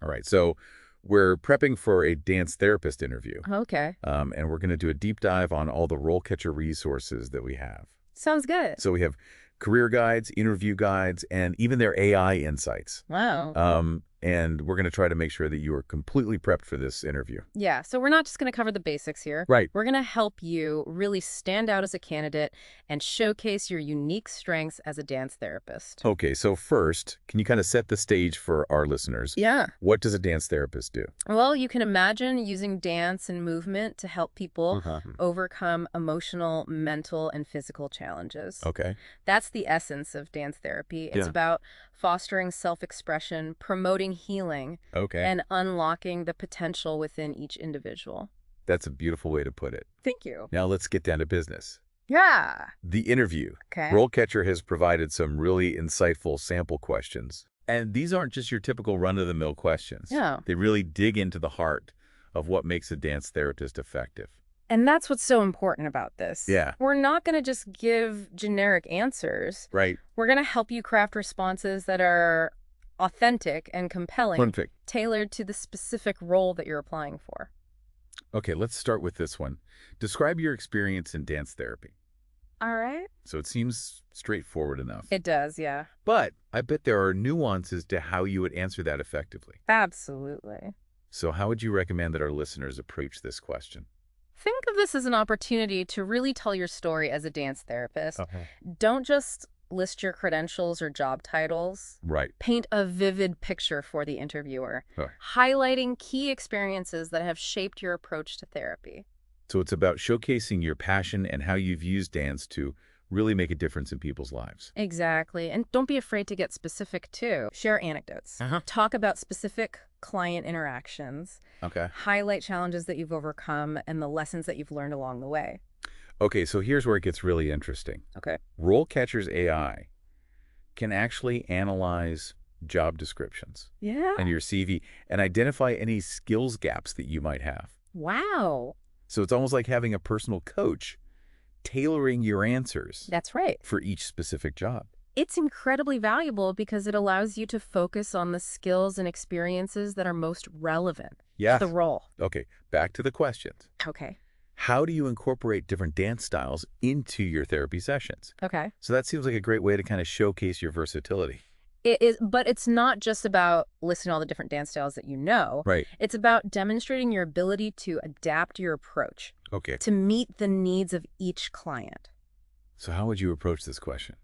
All right, so we're prepping for a dance therapist interview, Okay. and we're going to do a deep dive on all the RoleCatcher resources that we have. Sounds good. So we have career guides, interview guides, and even their AI insights. Wow. And we're going to try to make sure that you are completely prepped for this interview. Yeah, so we're not just going to cover the basics here. Right. We're going to help you really stand out as a candidate and showcase your unique strengths as a dance therapist. Okay, so first, can you kind of set the stage for our listeners? Yeah. What does a dance therapist do? Well, you can imagine using dance and movement to help people Uh-huh. overcome emotional, mental, and physical challenges. Okay. That's the essence of dance therapy. It's Yeah. about fostering self-expression, promoting healing, Okay. and unlocking the potential within each individual. That's a beautiful way to put it. Thank you. Now let's get down to business. Yeah. The interview. Okay. RoleCatcher has provided some really insightful sample questions. And these aren't just your typical run-of-the-mill questions. Yeah. They really dig into the heart of what makes a dance therapist effective. And that's what's so important about this. Yeah. We're not going to just give generic answers. Right. We're going to help you craft responses that are authentic and compelling, Perfect. tailored to the specific role that you're applying for. Okay, let's start with this one. Describe your experience in dance therapy. All right. So it seems straightforward enough. It does, yeah. But I bet there are nuances to how you would answer that effectively. Absolutely. So how would you recommend that our listeners approach this question? Think of this as an opportunity to really tell your story as a dance therapist. Okay. Don't just list your credentials or job titles. Right. Paint a vivid picture for the interviewer, Right. highlighting key experiences that have shaped your approach to therapy. So it's about showcasing your passion and how you've used dance to really make a difference in people's lives. Exactly. And don't be afraid to get specific, too. Share anecdotes. Talk about specific client interactions. Okay. Highlight challenges that you've overcome and the lessons that you've learned along the way. Okay, so here's where it gets really interesting. Okay. RoleCatcher's AI can actually analyze job descriptions Yeah. and your CV and identify any skills gaps that you might have. Wow. So it's almost like having a personal coach tailoring your answers That's right. for each specific job. It's incredibly valuable because it allows you to focus on the skills and experiences that are most relevant Yeah. to the role. Okay, back to the questions. Okay. How do you incorporate different dance styles into your therapy sessions? Okay. So that seems like a great way to kind of showcase your versatility. It is, but it's not just about listing all the different dance styles that you know. Right. It's about demonstrating your ability to adapt your approach Okay. to meet the needs of each client. So how would you approach this question?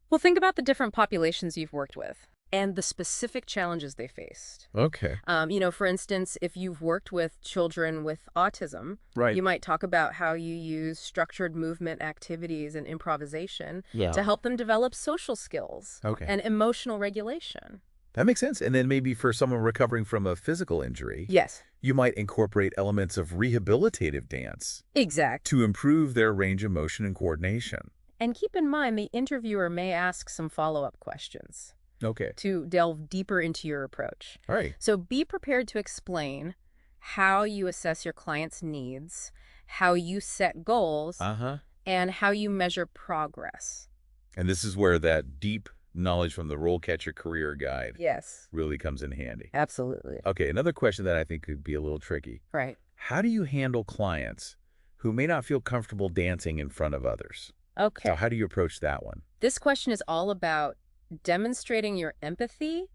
Well, think about the different populations you've worked with and the specific challenges they faced. Okay. For instance, if you've worked with children with autism, Right. you might talk about how you use structured movement activities and improvisation Yeah. to help them develop social skills Okay. and emotional regulation. That makes sense. And then maybe for someone recovering from a physical injury, Yes, you might incorporate elements of rehabilitative dance exact. to improve their range of motion and coordination. And keep in mind, the interviewer may ask some follow-up questions Okay. to delve deeper into your approach. All right. So be prepared to explain how you assess your client's needs, how you set goals, Uh-huh. and how you measure progress. And this is where that deep knowledge from the RoleCatcher Career Guide Yes, really comes in handy. absolutely. Okay, another question that I think could be a little tricky. Right. How do you handle clients who may not feel comfortable dancing in front of others? Okay. So how do you approach that one? This question is all about demonstrating your empathy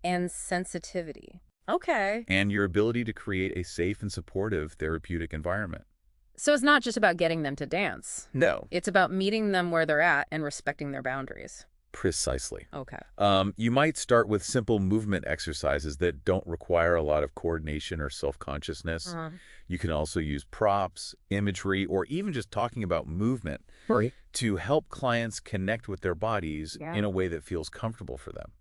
and sensitivity. Okay. And your ability to create a safe and supportive therapeutic environment. So it's not just about getting them to dance. No. It's about meeting them where they're at and respecting their boundaries. Precisely. Okay. You might start with simple movement exercises that don't require a lot of coordination or self-consciousness. You can also use props, imagery, or even just talking about movement to help clients connect with their bodies in a way that feels comfortable for them.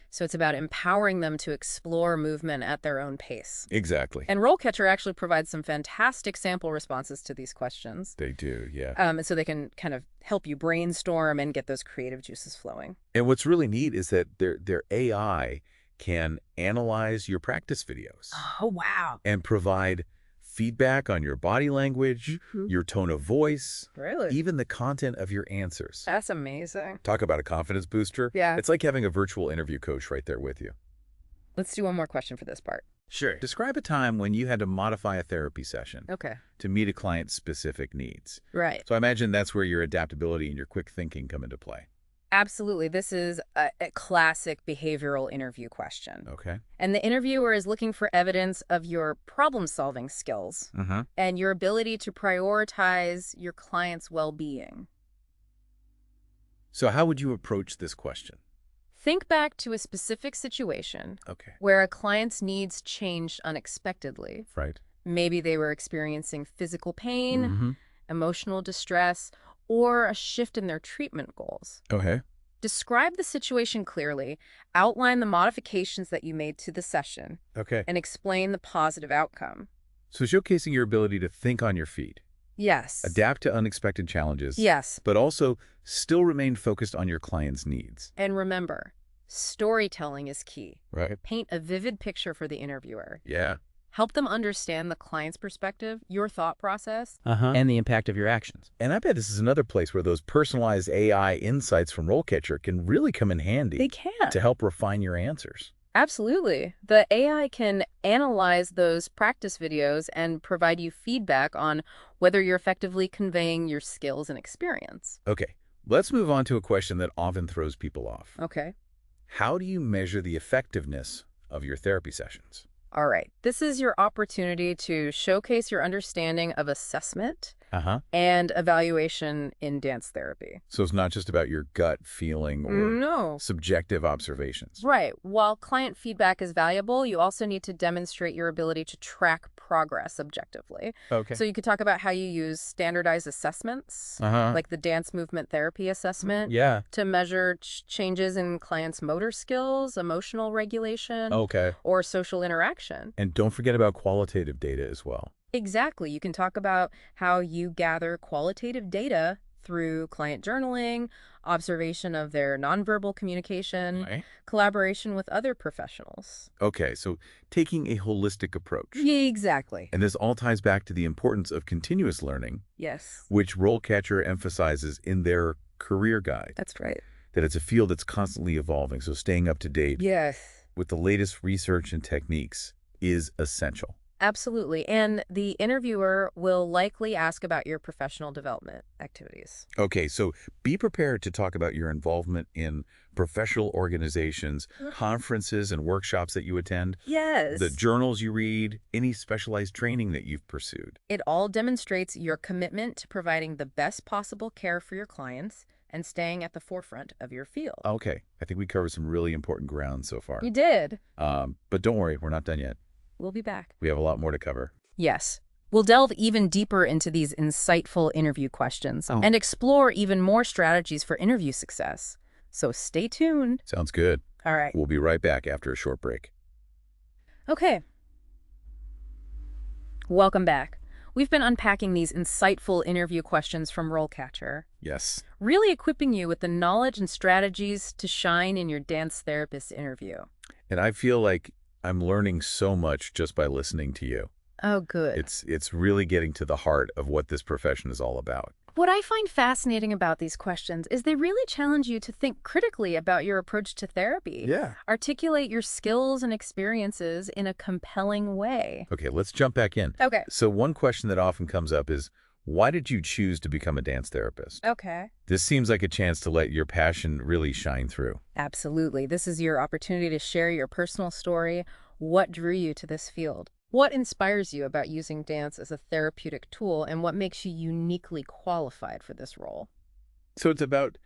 So it's about empowering them to explore movement at their own pace. Exactly. And RoleCatcher actually provides some fantastic sample responses to these questions. They do, yeah. So they can kind of help you brainstorm and get those creative juices flowing. And what's really neat is that their AI can analyze your practice videos Oh, wow. and provide feedback on your body language, your tone of voice, Really? even the content of your answers. That's amazing. Talk about a confidence booster. Yeah. It's like having a virtual interview coach right there with you. Let's do one more question for this part. Sure. Describe a time when you had to modify a therapy session Okay. to meet a client's specific needs. Right. So I imagine that's where your adaptability and your quick thinking come into play. Absolutely. This is a classic behavioral interview question. Okay. And the interviewer is looking for evidence of your problem-solving skills and your ability to prioritize your client's well-being. So how would you approach this question? Think back to a specific situation Okay. where a client's needs changed unexpectedly. Right. Maybe they were experiencing physical pain, emotional distress, or a shift in their treatment goals. Okay. Describe the situation clearly, outline the modifications that you made to the session, Okay. and explain the positive outcome. So showcasing your ability to think on your feet, Yes. adapt to unexpected challenges, Yes. but also still remain focused on your client's needs. And remember, storytelling is key. Right. Paint a vivid picture for the interviewer. Yeah. Help them understand the client's perspective, your thought process. And the impact of your actions. And I bet this is another place where those personalized AI insights from RoleCatcher can really come in handy They can. to help refine your answers. Absolutely. The AI can analyze those practice videos and provide you feedback on whether you're effectively conveying your skills and experience. Okay, let's move on to a question that often throws people off. Okay. How do you measure the effectiveness of your therapy sessions? All right. This is your opportunity to showcase your understanding of assessment and evaluation in dance therapy. So it's not just about your gut feeling or No. subjective observations. Right. While client feedback is valuable, you also need to demonstrate your ability to track progress objectively. Okay. So you could talk about how you use standardized assessments, like the dance movement therapy assessment, Yeah. to measure changes in clients' motor skills, emotional regulation, Okay. or social interaction. And don't forget about qualitative data as well. Exactly. You can talk about how you gather qualitative data through client journaling, observation of their nonverbal communication, Right. collaboration with other professionals. Okay, so taking a holistic approach. Yeah, exactly. And this all ties back to the importance of continuous learning, Yes. which RoleCatcher emphasizes in their career guide, That's right. that it's a field that's constantly evolving, so staying up to date Yes. with the latest research and techniques is essential. Absolutely. And the interviewer will likely ask about your professional development activities. Okay, so be prepared to talk about your involvement in professional organizations, conferences and workshops that you attend, Yes. the journals you read, any specialized training that you've pursued. It all demonstrates your commitment to providing the best possible care for your clients and staying at the forefront of your field. Okay, I think we covered some really important ground so far. You did. But don't worry, we're not done yet. We'll be back. We have a lot more to cover. Yes. We'll delve even deeper into these insightful interview questions and explore even more strategies for interview success. So stay tuned. Sounds good. All right. We'll be right back after a short break. Okay. Welcome back. We've been unpacking these insightful interview questions from RoleCatcher, Yes. really equipping you with the knowledge and strategies to shine in your dance therapist interview. And I feel like I'm learning so much just by listening to you. Oh, good. It's really getting to the heart of what this profession is all about. What I find fascinating about these questions is they really challenge you to think critically about your approach to therapy. Yeah. Articulate your skills and experiences in a compelling way. Okay, let's jump back in. Okay. So one question that often comes up is, why did you choose to become a dance therapist? Okay. This seems like a chance to let your passion really shine through. Absolutely. This is your opportunity to share your personal story. What drew you to this field? What inspires you about using dance as a therapeutic tool, and what makes you uniquely qualified for this role? So it's about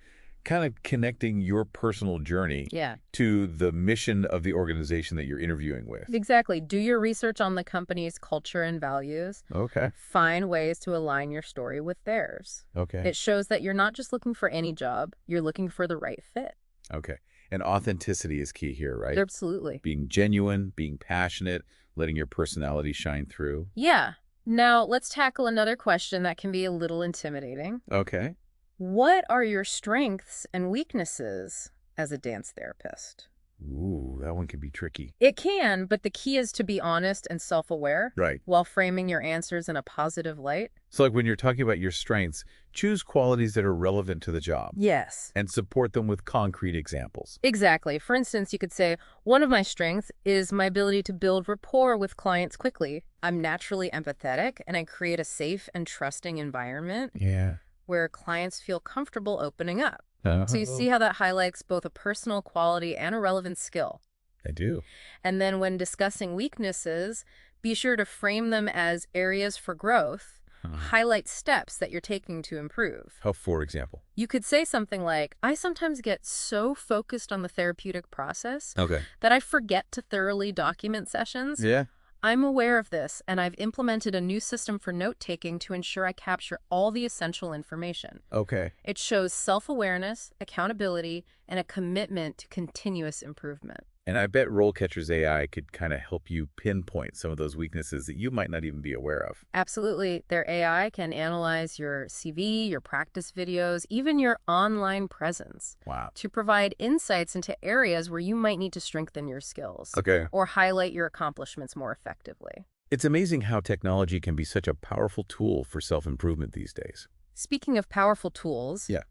kind of connecting your personal journey to the mission of the organization that you're interviewing with. Exactly. Do your research on the company's culture and values. Okay. Find ways to align your story with theirs. Okay. It shows that you're not just looking for any job, you're looking for the right fit. Okay. And authenticity is key here, right? Absolutely. Being genuine, being passionate, letting your personality shine through. Yeah. Now, let's tackle another question that can be a little intimidating. Okay. What are your strengths and weaknesses as a dance therapist? Ooh, that one can be tricky. It can, but the key is to be honest and self-aware Right. while framing your answers in a positive light. So like when you're talking about your strengths, choose qualities that are relevant to the job Yes. and support them with concrete examples. Exactly. For instance, you could say, one of my strengths is my ability to build rapport with clients quickly. I'm naturally empathetic, and I create a safe and trusting environment Yeah. where clients feel comfortable opening up. Uh-huh. So you see how that highlights both a personal quality and a relevant skill. I do. And then when discussing weaknesses, be sure to frame them as areas for growth. Highlight steps that you're taking to improve. How, for example? You could say something like, I sometimes get so focused on the therapeutic process Okay. that I forget to thoroughly document sessions. Yeah. I'm aware of this, and I've implemented a new system for note-taking to ensure I capture all the essential information. Okay. It shows self-awareness, accountability, and a commitment to continuous improvement. And I bet RoleCatcher's AI could kind of help you pinpoint some of those weaknesses that you might not even be aware of. Absolutely. Their AI can analyze your CV, your practice videos, even your online presence Wow. to provide insights into areas where you might need to strengthen your skills Okay. or highlight your accomplishments more effectively. It's amazing how technology can be such a powerful tool for self-improvement these days. Speaking of powerful tools, Yeah.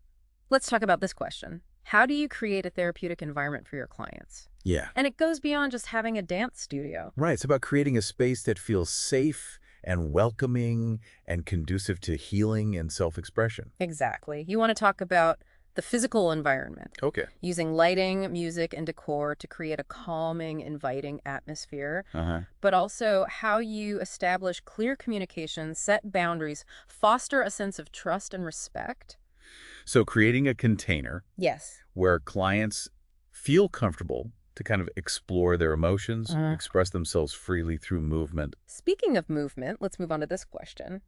let's talk about this question. How do you create a therapeutic environment for your clients? Yeah. And it goes beyond just having a dance studio. Right. It's about creating a space that feels safe and welcoming and conducive to healing and self-expression. Exactly. You want to talk about the physical environment, Okay. using lighting, music, and decor to create a calming, inviting atmosphere, Uh-huh. but also how you establish clear communication, set boundaries, foster a sense of trust and respect. So creating a container Yes. where clients feel comfortable to kind of explore their emotions, express themselves freely through movement. Speaking of movement, let's move on to this question.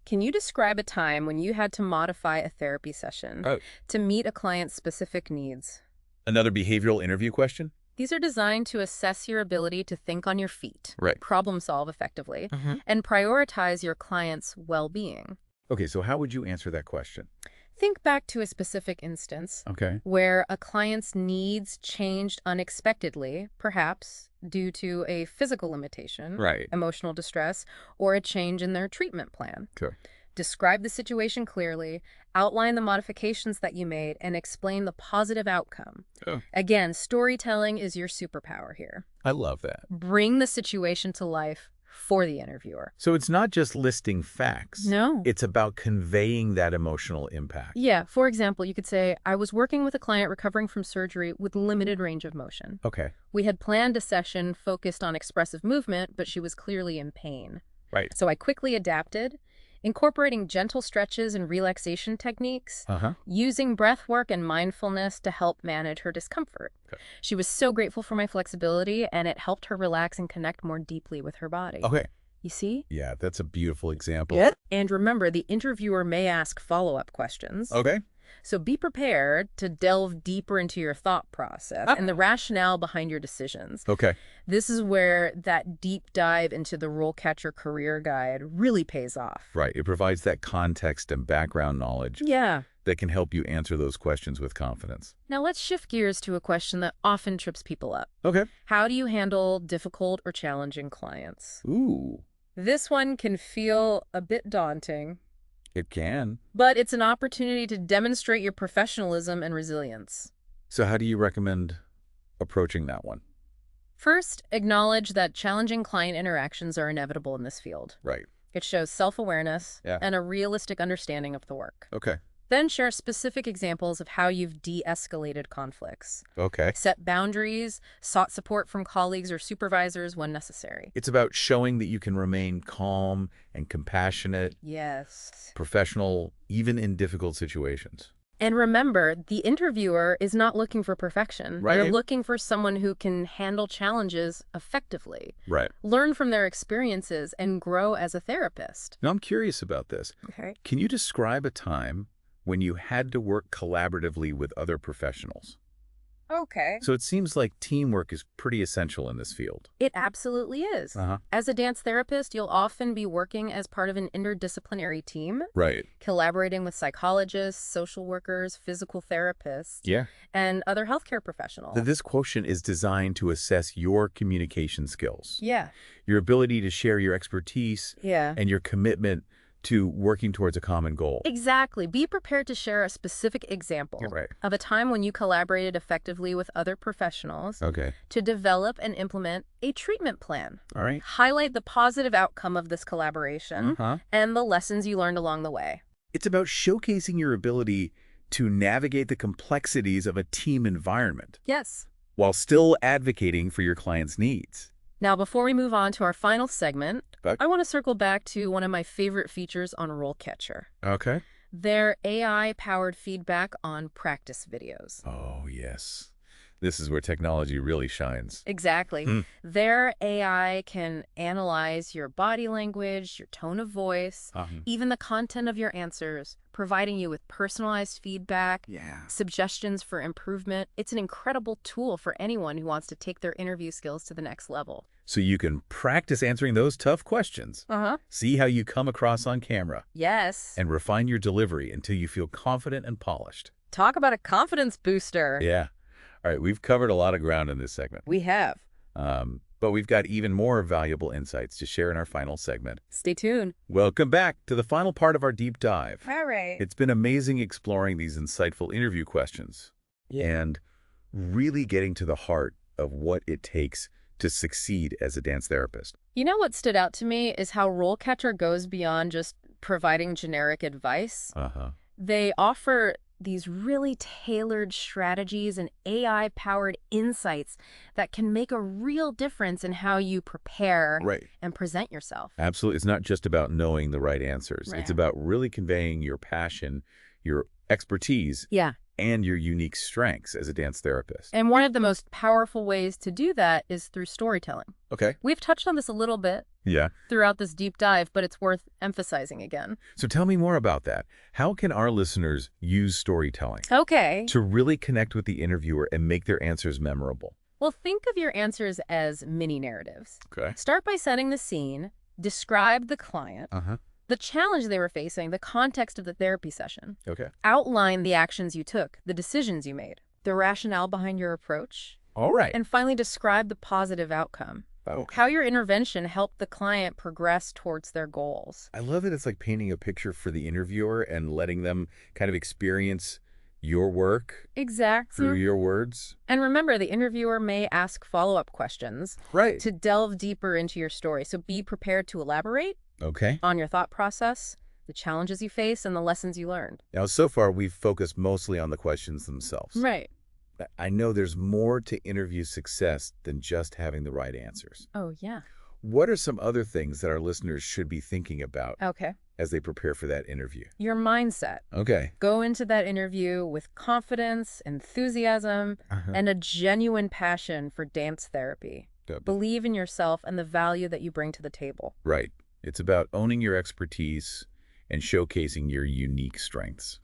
Can you describe a time when you had to modify a therapy session to meet a client's specific needs? Another behavioral interview question? These are designed to assess your ability to think on your feet, Right. problem solve effectively, and prioritize your client's well-being. Okay, so how would you answer that question? Think back to a specific instance Okay. where a client's needs changed unexpectedly, perhaps due to a physical limitation, Right. emotional distress, or a change in their treatment plan. Sure. Describe the situation clearly, outline the modifications that you made, and explain the positive outcome. Oh. Again, storytelling is your superpower here. I love that. Bring the situation to life for the interviewer. So it's not just listing facts. No. It's about conveying that emotional impact. Yeah, for example, you could say, I was working with a client recovering from surgery with limited range of motion. Okay. We had planned a session focused on expressive movement, but she was clearly in pain. Right. So I quickly adapted, incorporating gentle stretches and relaxation techniques, using breath work and mindfulness to help manage her discomfort. Okay. She was so grateful for my flexibility, and it helped her relax and connect more deeply with her body. Okay. You see? Yeah, that's a beautiful example. And remember, the interviewer may ask follow-up questions. Okay. So be prepared to delve deeper into your thought process and the rationale behind your decisions. Okay. This is where that deep dive into the RoleCatcher Career Guide really pays off. Right. It provides that context and background knowledge Yeah. that can help you answer those questions with confidence. Now let's shift gears to a question that often trips people up. Okay. How do you handle difficult or challenging clients? Ooh, This one can feel a bit daunting, it can. but it's an opportunity to demonstrate your professionalism and resilience. So how do you recommend approaching that one? First, acknowledge that challenging client interactions are inevitable in this field. Right. It shows self-awareness Yeah. and a realistic understanding of the work. Okay. Then share specific examples of how you've de-escalated conflicts. Okay. Set boundaries, sought support from colleagues or supervisors when necessary. It's about showing that you can remain calm and compassionate, Yes. professional, even in difficult situations. And remember, the interviewer is not looking for perfection. Right. They're looking for someone who can handle challenges effectively, Right. learn from their experiences, and grow as a therapist. Now, I'm curious about this. Okay. Can you describe a time when you had to work collaboratively with other professionals? Okay. So it seems like teamwork is pretty essential in this field. It absolutely is. As a dance therapist, you'll often be working as part of an interdisciplinary team, Right. collaborating with psychologists, social workers, physical therapists, Yeah. and other healthcare professionals. This quotient is designed to assess your communication skills, Yeah. your ability to share your expertise, Yeah. and your commitment to working towards a common goal. Exactly. Be prepared to share a specific example Right. of a time when you collaborated effectively with other professionals Okay. to develop and implement a treatment plan. All right. Highlight the positive outcome of this collaboration and the lessons you learned along the way. It's about showcasing your ability to navigate the complexities of a team environment Yes. while still advocating for your client's needs. Now, before we move on to our final segment, Okay. I want to circle back to one of my favorite features on RoleCatcher. Okay. Their AI-powered feedback on practice videos. Oh, yes. This is where technology really shines. Exactly. Their AI can analyze your body language, your tone of voice, even the content of your answers, providing you with personalized feedback, suggestions for improvement. It's an incredible tool for anyone who wants to take their interview skills to the next level. So you can practice answering those tough questions, see how you come across on camera, Yes. and refine your delivery until you feel confident and polished. Talk about a confidence booster. Yeah. All right, we've covered a lot of ground in this segment. We have. But we've got even more valuable insights to share in our final segment. Stay tuned. Welcome back to the final part of our deep dive. All right. It's been amazing exploring these insightful interview questions and really getting to the heart of what it takes to succeed as a dance therapist. You know what stood out to me is how RoleCatcher goes beyond just providing generic advice. They offer these really tailored strategies and AI-powered insights that can make a real difference in how you prepare and present yourself. Absolutely. It's not just about knowing the right answers. Right. It's about really conveying your passion, your expertise, and your unique strengths as a dance therapist. And one of the most powerful ways to do that is through storytelling. Okay. We've touched on this a little bit throughout this deep dive, but it's worth emphasizing again. So tell me more about that. How can our listeners use storytelling to really connect with the interviewer and make their answers memorable? Well, think of your answers as mini narratives. Okay. Start by setting the scene, describe the client, the challenge they were facing, the context of the therapy session. Okay. Outline the actions you took, the decisions you made, the rationale behind your approach. All right. And finally, describe the positive outcome. How your intervention helped the client progress towards their goals. I love that it's like painting a picture for the interviewer and letting them kind of experience your work through your words. And remember, the interviewer may ask follow-up questions to delve deeper into your story. So be prepared to elaborate on your thought process, the challenges you face, and the lessons you learned. Now, so far, we've focused mostly on the questions themselves. Right. I know there's more to interview success than just having the right answers. Oh, yeah. What are some other things that our listeners should be thinking about as they prepare for that interview? Your mindset. Go into that interview with confidence, enthusiasm, and a genuine passion for dance therapy. Believe in yourself and the value that you bring to the table. Right. It's about owning your expertise and showcasing your unique strengths.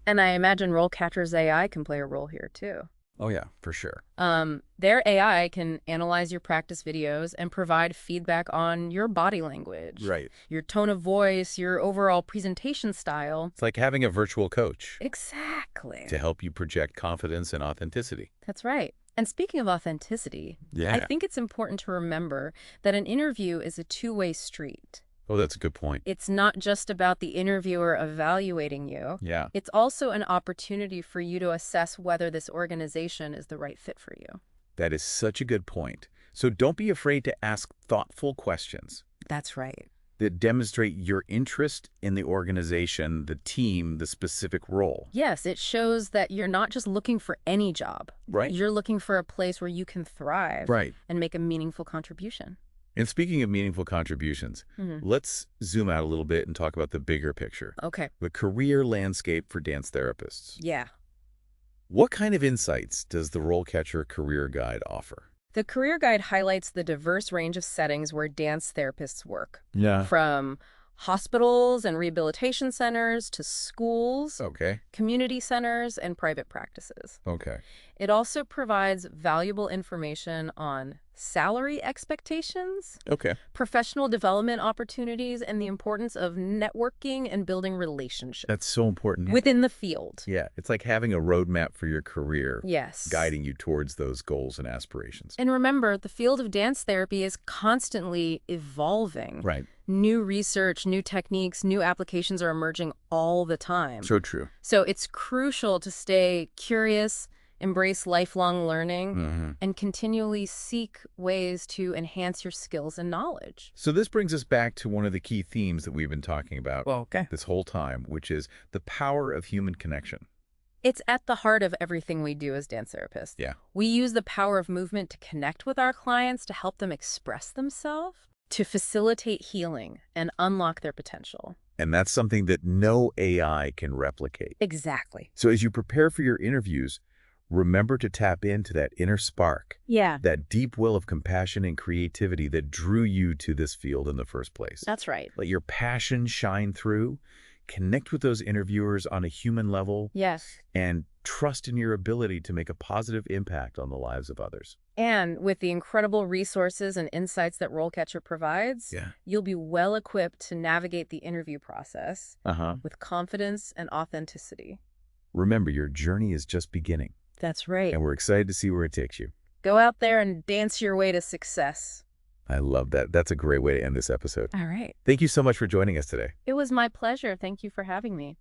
And I imagine RoleCatcher's AI can play a role here, too. Oh, yeah, for sure. Their AI can analyze your practice videos and provide feedback on your body language, your tone of voice, your overall presentation style. It's like having a virtual coach. Exactly. To help you project confidence and authenticity. That's right. And speaking of authenticity, I think it's important to remember that an interview is a two-way street. Oh, that's a good point. It's not just about the interviewer evaluating you. It's also an opportunity for you to assess whether this organization is the right fit for you. That is such a good point. So don't be afraid to ask thoughtful questions. That's right. That demonstrate your interest in the organization, the team, the specific role. Yes, it shows that you're not just looking for any job. You're looking for a place where you can thrive and make a meaningful contribution. And speaking of meaningful contributions, let's zoom out a little bit and talk about the bigger picture. The career landscape for dance therapists. What kind of insights does the RoleCatcher Career Guide offer? The Career Guide highlights the diverse range of settings where dance therapists work. From hospitals and rehabilitation centers to schools, community centers, and private practices. It also provides valuable information on salary expectations, Okay. professional development opportunities, and the importance of networking and building relationships That's so important. within the field. Yeah, it's like having a roadmap for your career, Yes. guiding you towards those goals and aspirations. And remember, the field of dance therapy is constantly evolving. Right. New research, new techniques, new applications are emerging all the time. So true. So it's crucial to stay curious, embrace lifelong learning, and continually seek ways to enhance your skills and knowledge. So this brings us back to one of the key themes that we've been talking about Okay. this whole time, which is the power of human connection. It's at the heart of everything we do as dance therapists. Yeah. We use the power of movement to connect with our clients, to help them express themselves, to facilitate healing and unlock their potential. And that's something that no AI can replicate. Exactly. So as you prepare for your interviews, remember to tap into that inner spark, Yeah, that deep well of compassion and creativity that drew you to this field in the first place. that's right. Let your passion shine through, connect with those interviewers on a human level, Yes. and trust in your ability to make a positive impact on the lives of others. And with the incredible resources and insights that RoleCatcher provides, you'll be well equipped to navigate the interview process with confidence and authenticity. Remember, your journey is just beginning, That's right. and we're excited to see where it takes you. Go out there and dance your way to success. I love that. That's a great way to end this episode. All right. Thank you so much for joining us today. It was my pleasure. Thank you for having me.